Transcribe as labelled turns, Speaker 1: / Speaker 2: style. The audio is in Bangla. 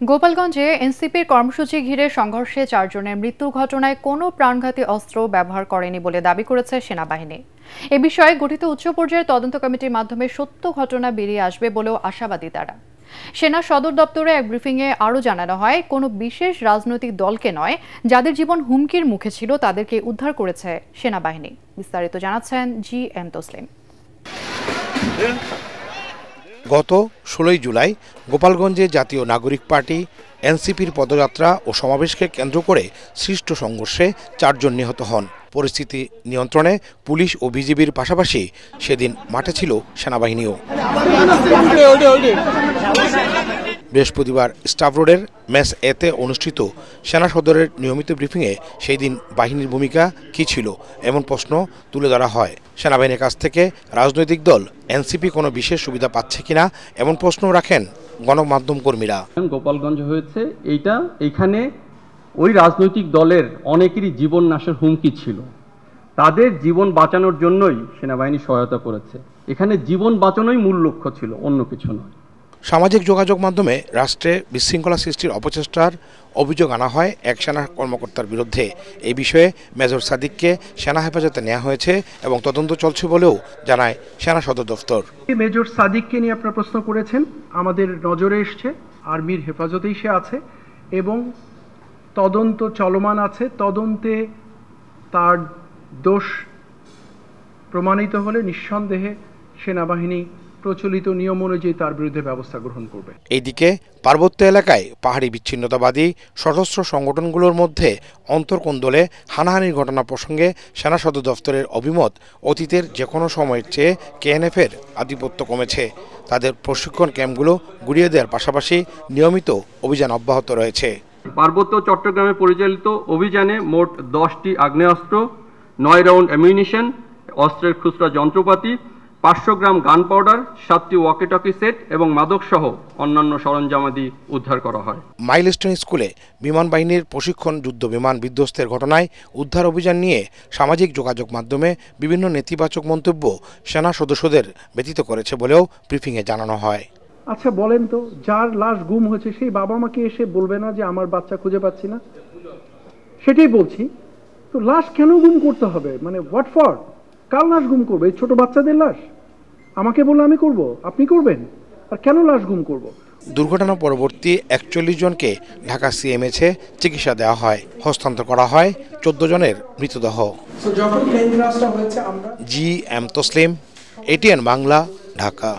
Speaker 1: গোপালগঞ্জে এনসিপির কর্মসূচি ঘিরে সংঘর্ষে 4 জনের মৃত্যুর ঘটনায় কোনো প্রাণঘাতী অস্ত্র ব্যবহার করেনি বলে দাবি করেছে সেনাবাহিনী। এ বিষয়ে গঠিত উচ্চ পর্যায়ের তদন্ত কমিটির মাধ্যমে সত্য ঘটনা বেরিয়ে আসবে বলেও আশাবাদী তারা। সেনা সদর দপ্তরে এক ব্রিফিংয়ে আরও জানানো হয়, কোনো বিশেষ রাজনৈতিক দলকে নয়, যাদের জীবন হুমকির মুখে ছিল তাদেরকে উদ্ধার করেছে সেনাবাহিনী। বিস্তারিত জানাচ্ছেন জি.এম. তসলিম।
Speaker 2: গত 16 জুলাই গোপালগঞ্জে জাতীয় নাগরিক পার্টি এনসিপির পদযাত্রা ও সমাবেশকে কেন্দ্র করে সৃষ্ট সংঘর্ষে 4 জন নিহত হন। পরিস্থিতি নিয়ন্ত্রণে পুলিশ ও বিজিবির পাশাপাশি সেদিন মাঠে ছিল সেনাবাহিনীও। বৃহস্পতিবার স্টাফ রোডের মেস এতে অনুষ্ঠিত সেনা সদরের নিয়মিত ব্রিফিংয়ে সেই দিন বাহিনীর ভূমিকা কী ছিল এমন প্রশ্ন তুলে ধরা হয়। সেনাবাহিনীর কাছ থেকে রাজনৈতিক দল এনসিপি কোনো বিশেষ সুবিধা পাচ্ছে কিনা এমন প্রশ্ন রাখেন গণমাধ্যম কর্মীরা।
Speaker 3: গোপালগঞ্জ হয়েছে এইখানে ওই রাজনৈতিক দলের অনেকেরই জীবন নাশের হুমকি ছিল, তাদের জীবন বাঁচানোর জন্যই সেনাবাহিনী সহায়তা করেছে। এখানে জীবন বাঁচানোই মূল লক্ষ্য ছিল, অন্য কিছু নয়।
Speaker 2: সামাজিক যোগাযোগ মাধ্যমে রাষ্ট্রে বিশৃঙ্খলা সৃষ্টির অপচেষ্টার অভিযোগ আনা হয় এক সেনা কর্মকর্তার বিরুদ্ধে। এই বিষয়ে মেজর সাদিককে সেনা হেফাজতে নেওয়া হয়েছে এবং তদন্ত চলছে বলেও জানায় সেনা সদর দফতর।
Speaker 4: মেজর সাদিককে নিয়ে আপনারা প্রশ্ন করেছেন, আমাদের নজরে এসছে, আর্মির হেফাজতেই সে আছে এবং তদন্ত চলমান আছে। তদন্তে তার দোষ প্রমাণিত হলে নিঃসন্দেহে সেনাবাহিনী প্রচলিত নিয়ম অনুযায়ী তার বিরুদ্ধে ব্যবস্থা গ্রহণ করবে।
Speaker 2: এইদিকে পার্বত্য এলাকায় পাহাড়ি বিচ্ছিন্নতাবাদী সশস্ত্র সংগঠনগুলোর মধ্যে অন্তর্কোন্দলে হানাহানির ঘটনা প্রসঙ্গে সেনা সদর দফতরের অভিমত, অতীতের যে কোনো সময়ের চেয়ে কেএনএফের আধিপত্য কমেছে। তাদের প্রশিক্ষণ ক্যাম্পগুলো গুড়িয়ে দেওয়ার পাশাপাশি নিয়মিত অভিযান অব্যাহত রয়েছে।
Speaker 3: পার্বত্য চট্টগ্রামে পরিচালিত অভিযানে মোট 10টি আগ্নেয়াস্ত্র, 9 রাউন্ড অ্যামিউনিশন, অস্ত্রের খুচরা যন্ত্রপাতি, 500 গ্রাম গান পাউডার, 7টি ওয়াকিটকি সেট এবং মাদকসহ অন্যান্য সরঞ্জামাদি উদ্ধার করা হয়।
Speaker 2: মাইলস্টোন স্কুলে বিমান বাহিনীর প্রশিক্ষণ যুদ্ধ বিমান বিধ্বস্তের ঘটনায় উদ্ধার অভিযান নিয়ে সামাজিক যোগাযোগ মাধ্যমে বিভিন্ন নেতিবাচক মন্তব্য সেনা সদস্যদের ব্যথিত করেছে বলেও ব্রিফিংয়ে জানানো হয়।
Speaker 4: আচ্ছা বলেন তো, যার লাশ গুম হয়েছে সেই বাবা মাকে এসে বলবে না যে আমার বাচ্চা খুঁজে পাচ্ছি না? সেটাই বলছি, তো লাশ কেন গুম করতে হবে? মানে হোয়াট ফর? কার লাশ গুম করবে? এই ছোট বাচ্চাদের লাশ? আমাকে বললে আমি করব, আপনি করবেন? আর কেন লাশ গুম করব?
Speaker 2: দুর্ঘটনা পরবর্তী 41 জনকে ঢাকা সিএমএইচে চিকিৎসা দেওয়া হয়। হস্তান্তর করা হয় 14 জনের মৃতদেহ। জি.এম. তসলিম, এটিএন বাংলা, ঢাকা।